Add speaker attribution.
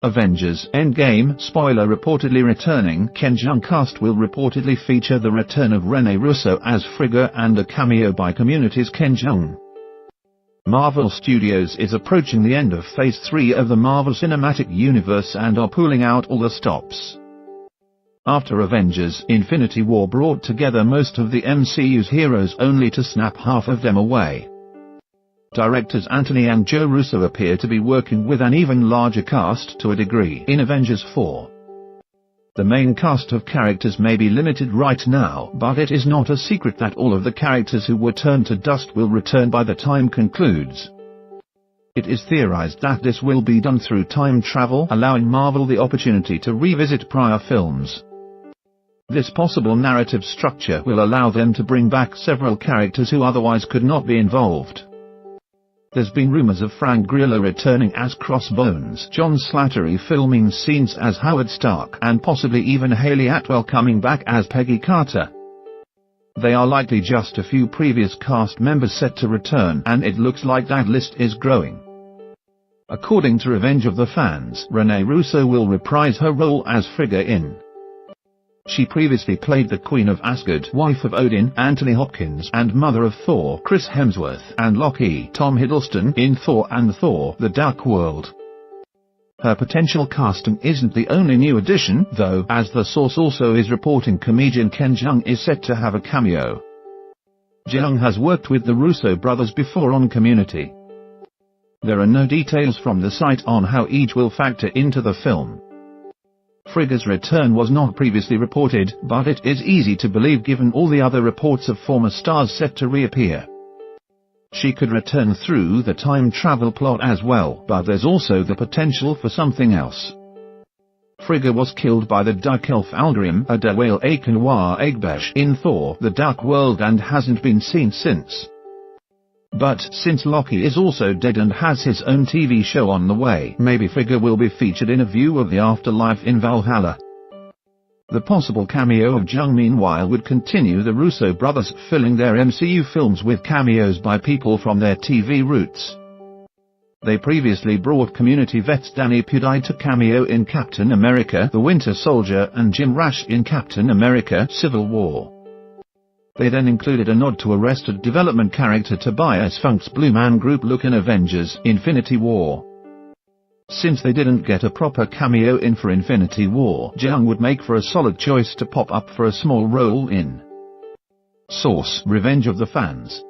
Speaker 1: Avengers Endgame spoiler reportedly returning. Jeong Cast will reportedly feature the return of Rene Russo as Frigga and a cameo by Community's Jeong. Marvel Studios is approaching the end of Phase 3 of the Marvel Cinematic Universe and are pulling out all the stops. After Avengers Infinity War brought together most of the MCU's heroes only to snap half of them away. Directors Anthony and Joe Russo appear to be working with an even larger cast to a degree in Avengers 4. The main cast of characters may be limited right now, but it is not a secret that all of the characters who were turned to dust will return by the time concludes. It is theorized that this will be done through time travel, allowing Marvel the opportunity to revisit prior films. This possible narrative structure will allow them to bring back several characters who otherwise could not be involved. There's been rumors of Frank Grillo returning as Crossbones, John Slattery filming scenes as Howard Stark, and possibly even Hayley Atwell coming back as Peggy Carter. They are likely just a few previous cast members set to return, and it looks like that list is growing. According to Revenge of the Fans, Rene Russo will reprise her role as Frigga in. She previously played the Queen of Asgard, wife of Odin, Anthony Hopkins, and mother of Thor, Chris Hemsworth, and Loki, Tom Hiddleston, in Thor and Thor: The Dark World. Her potential casting isn't the only new addition, though, as the source also is reporting comedian Jeong is set to have a cameo. Jeong has worked with the Russo brothers before on Community. There are no details from the site on how each will factor into the film. Frigga's return was not previously reported, but it is easy to believe given all the other reports of former stars set to reappear. She could return through the time travel plot as well, but there's also the potential for something else. Frigga was killed by the Dark Elf Aldrim Adewale Akinwa Egbesh in Thor: The Dark World and hasn't been seen since. But since Loki is also dead and has his own TV show on the way, maybe Frigga will be featured in A View of the Afterlife in Valhalla. The possible cameo of Jeong meanwhile would continue the Russo brothers filling their MCU films with cameos by people from their TV roots. They previously brought Community vets Danny Pudi to cameo in Captain America: The Winter Soldier and Jim Rash in Captain America: Civil War. They then included a nod to Arrested Development character Tobias Funk's Blue Man Group look in Avengers Infinity War. Since they didn't get a proper cameo in for Infinity War, Jeong would make for a solid choice to pop up for a small role in. Source: Revenge of the Fans.